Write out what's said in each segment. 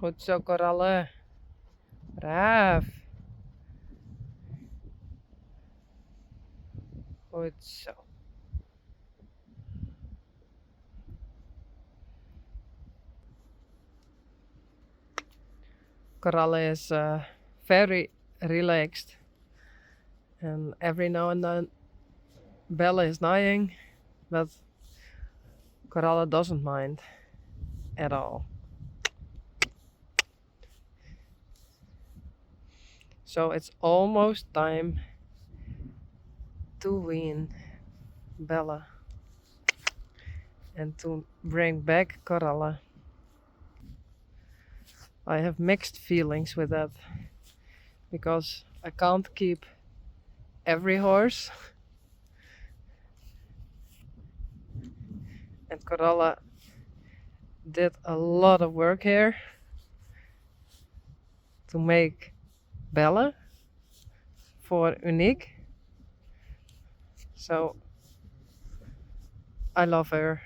Goed zo, korallen. Braaf. Goed zo. Korallen is very relaxed. And every now and then Bella is dying, but Korallen doesn't mind at all. So it's almost time to wean Bella and to bring back Korallen. I have mixed feelings with that because I can't keep every horse, and Korallen did a lot of work here to make Bella for Unique. So I love her.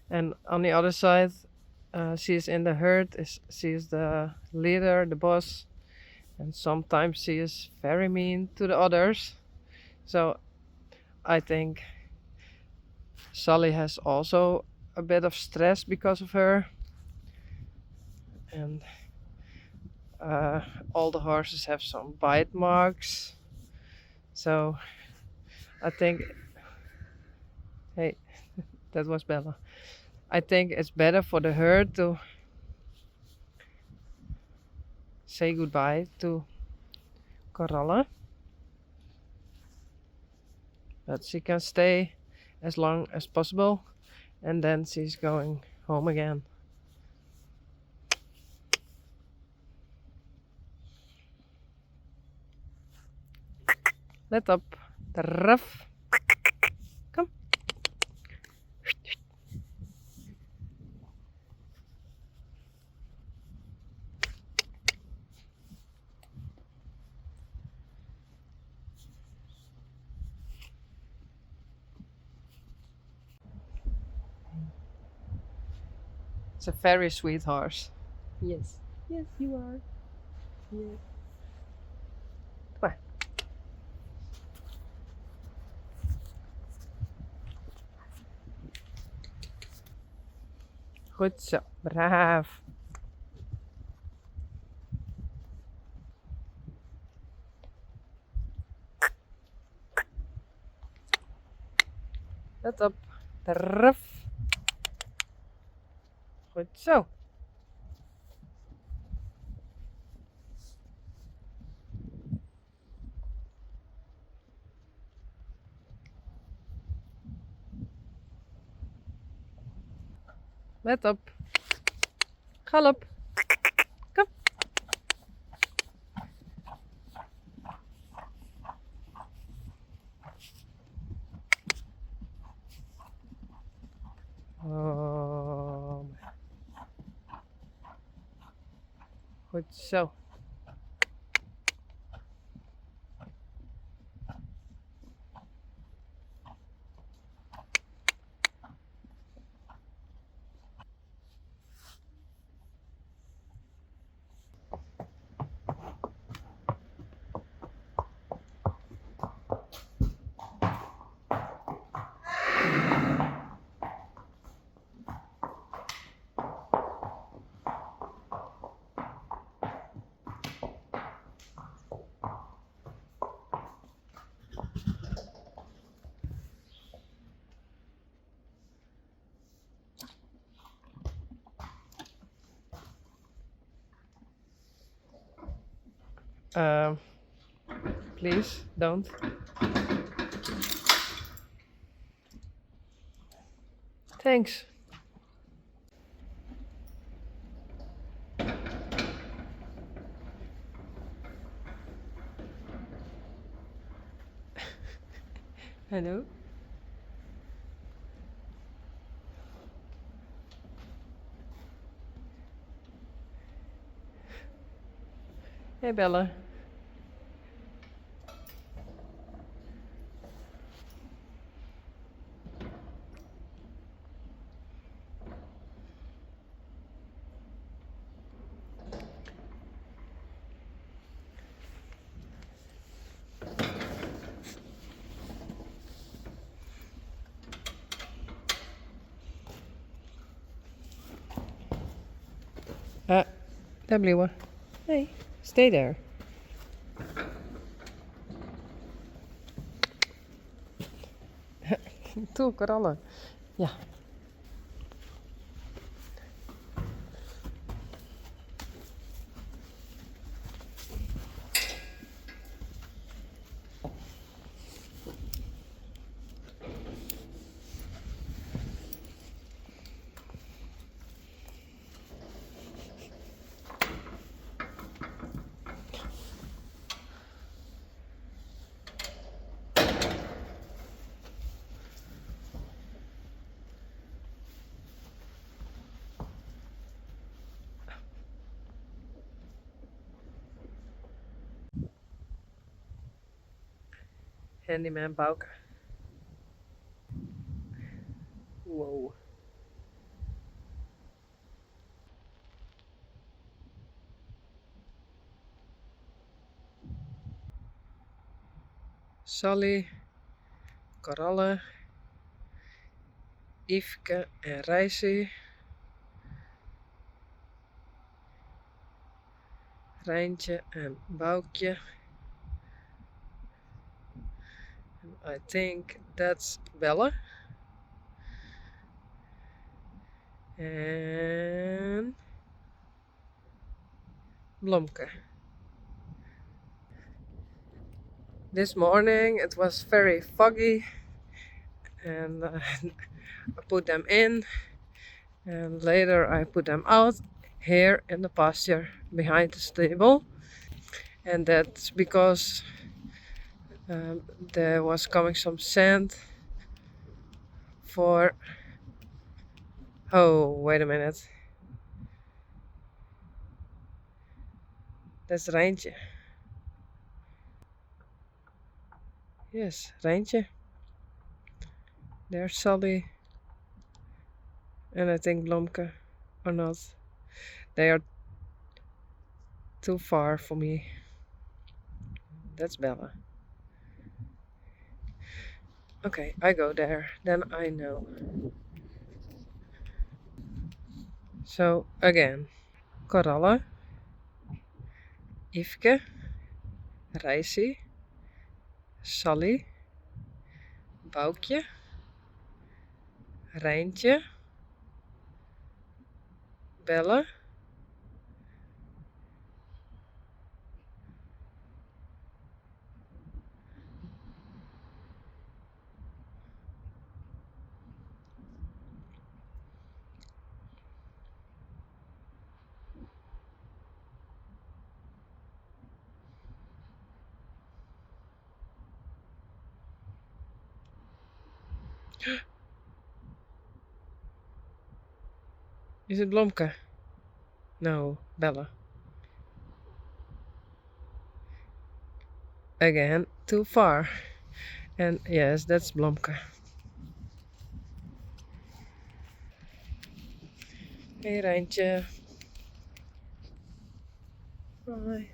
And on the other side, she is in the herd. She is the leader, the boss, and sometimes she is very mean to the others. So I think Sally has also a bit of stress because of her. And all the horses have some bite marks. So I think, hey, that was Bella. I think it's better for the herd to say goodbye to Korallen. But she can stay as long as possible, and then she's going home again. Let up. Ruff. Come. It's a very sweet horse. Yes. Yes, you are. Yes. Come on. Goed zo. Braaf. Let op. Ruff. Goed zo. Let op. Galop. Kom. Oh. Goed zo. Please don't. Thanks. Hello. Hey Bella. Daar blijven. Hey, stay there. Toe, korallen. Ja. Handyman Bouke. Wow. Sally, korallen, Yveske en Rijsie. Rijntje en Boukje. I think that's Bella. And Blomke. This morning it was very foggy and I put them in and later I put them out here in the pasture behind the stable, and that's because there was coming some sand for, oh wait a minute, that's Rijntje. Yes, Rijntje. There's Sally and I think Blomke, or not. They are too far for me. That's Bella. Okay, I go there, then I know. So again, korallen, Yveske, Rijsie, Sally, Boukje, Rijntje, Bella, is it Blomke? No, Bella. Again, too far. And yes, that's Blomke. Hey Rijntje. Hi.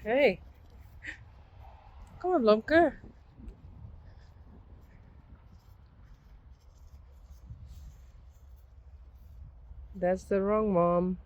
Hey. Come on, Blomke. That's the wrong mom.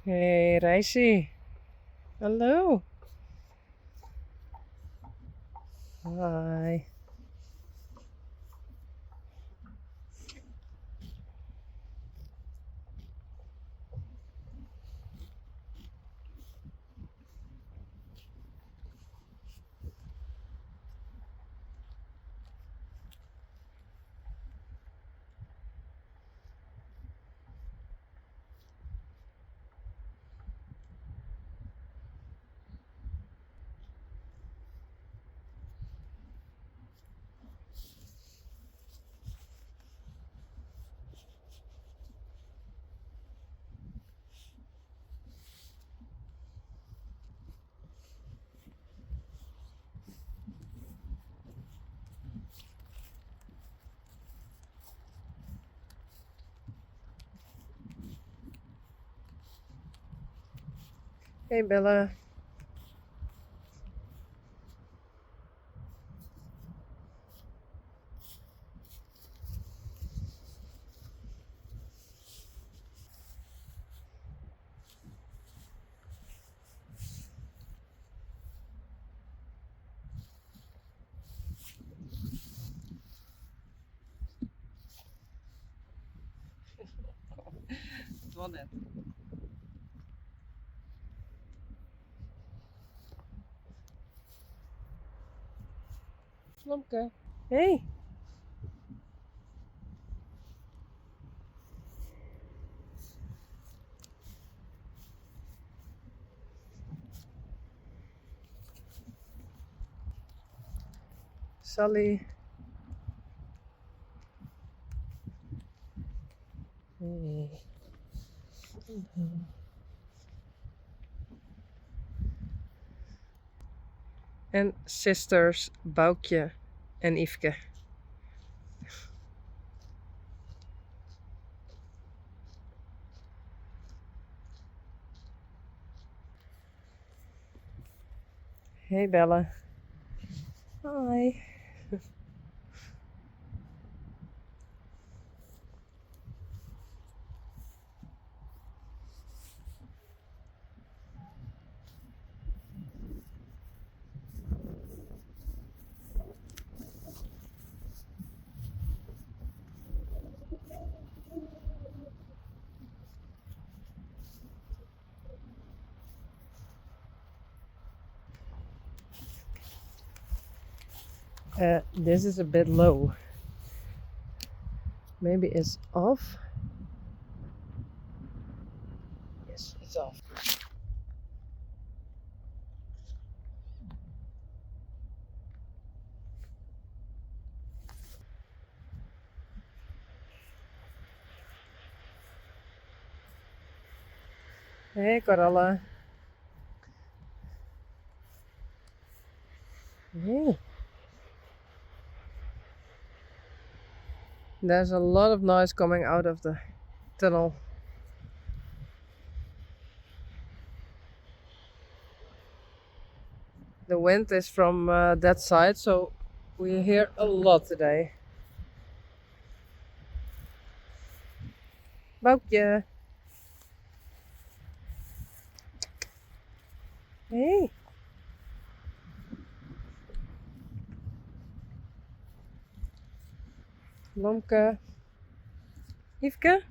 Hey, Reisje. Hallo. Hi. Hey, Bella. Het was net. Blomke. Hey. Sally. Hey. En sisters Boukje en Yveske. Hey, Bella. Hi. This is a bit low. Maybe it's off. Yes, it's off. Hey, Coralla. Hey. There's a lot of noise coming out of the tunnel. The wind is from that side, so we hear a lot today. Boukje. Hey. Blomke. Yveske.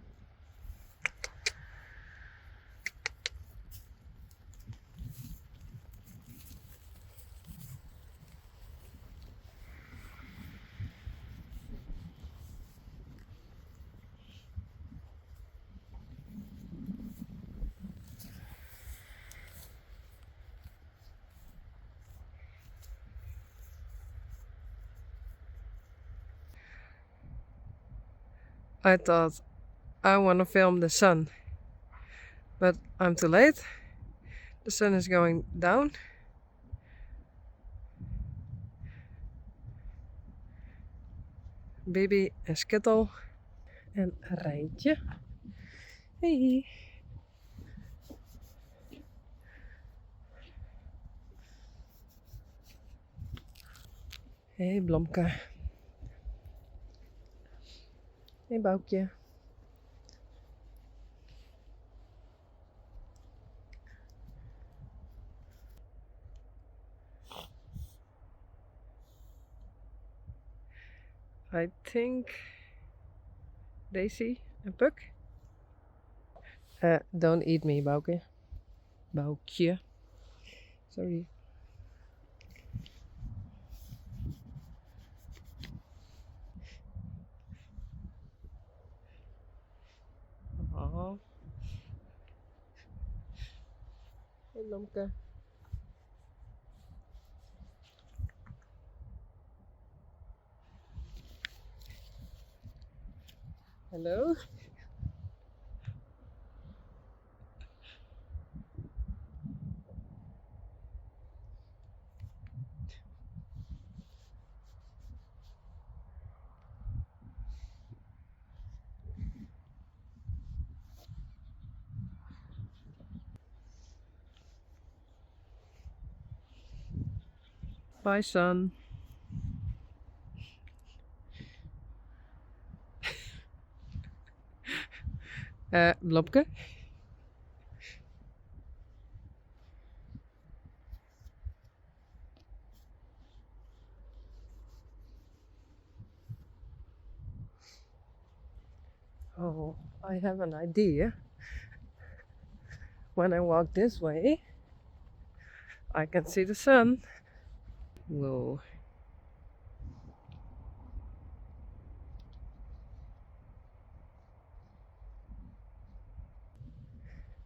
I thought I want to film the sun, but I'm too late. The sun is going down. Bibi en Skittle en Rijntje. Hey. Hey, Blomke. Hey, Boukje. I think Daisy and Puck. Don't eat me, Bouke. Boukje. Sorry. Oh. Hey, Lomke. Hello? Bye, son. Lomke? Oh, I have an idea. When I walk this way, I can see the sun. Whoa.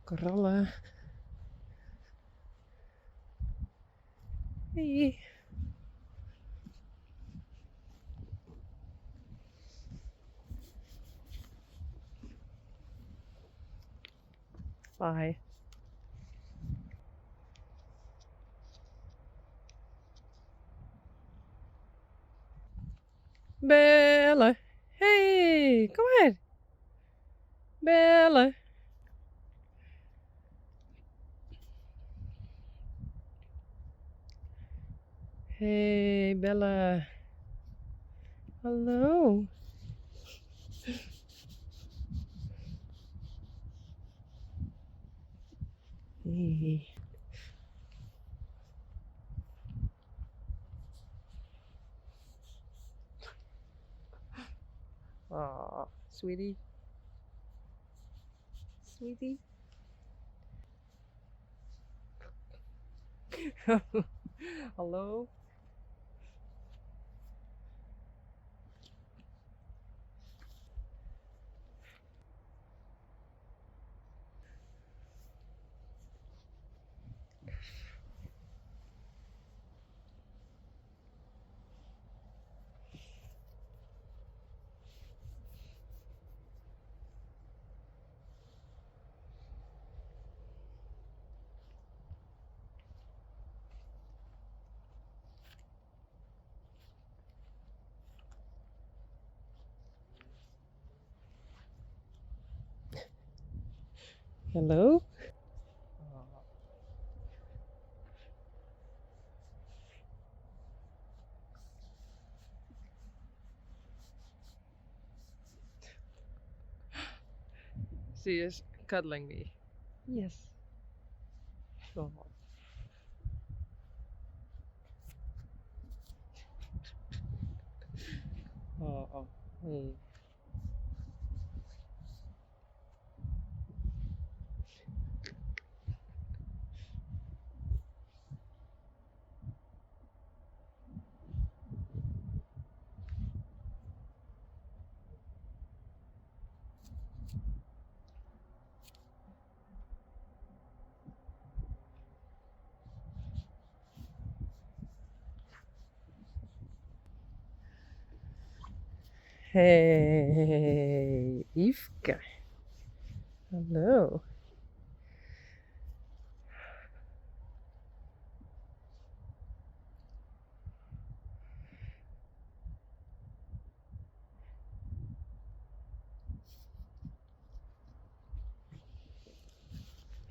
Korallen. Hey. Bye. Bella. Hey, kom her. Bella. Hey, Bella. Hallo. Hey. Aw, sweetie. Sweetie. Hallo. Hello. She is cuddling me. Yes. Oh. Oh. Hey. Hey, Yveske. Hello.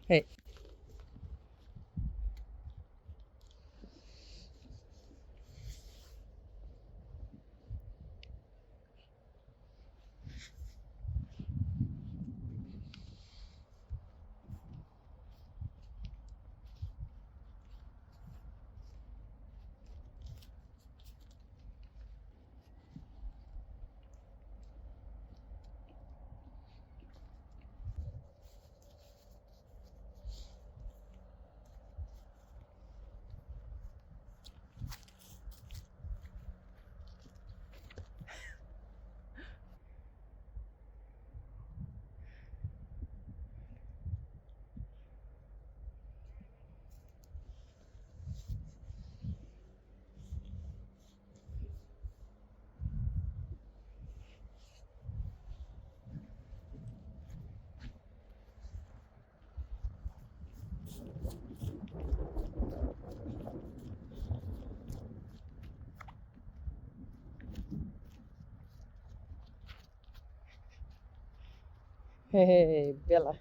Hey. Hey, Bella.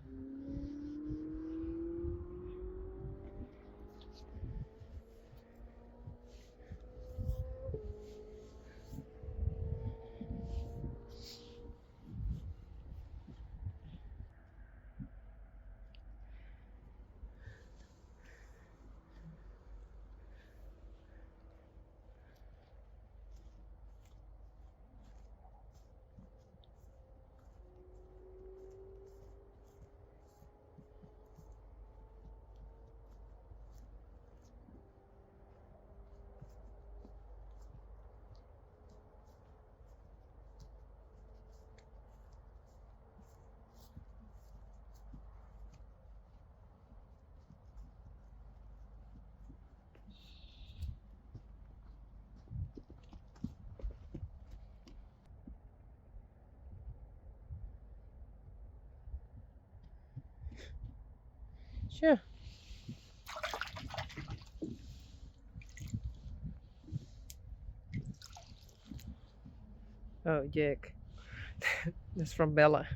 Sure. Oh, Jack. That's from Bella.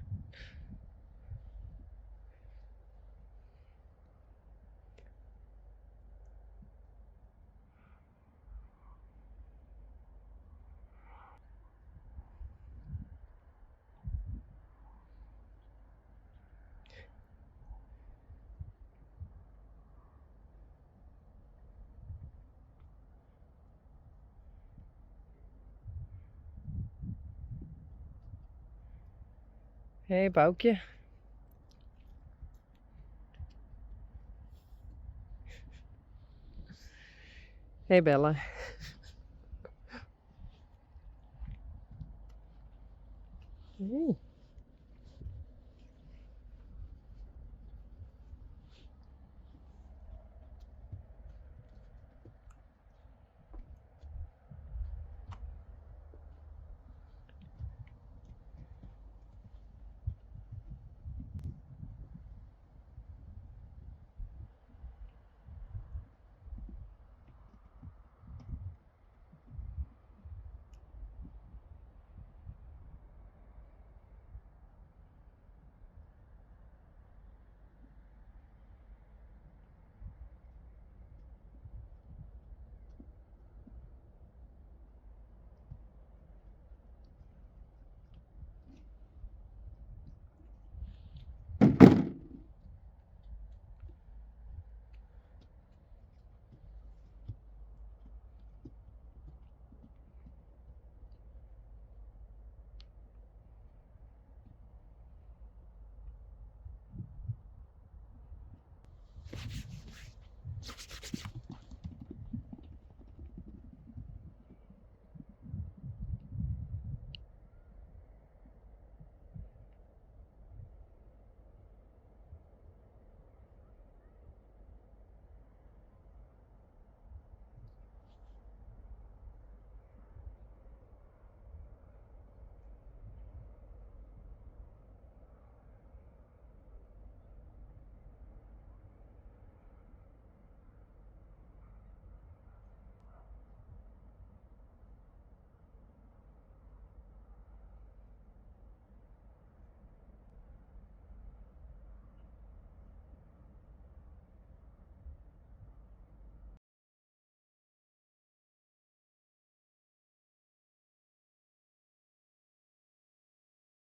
Hey, Boukje. Hey, Bella. Hey.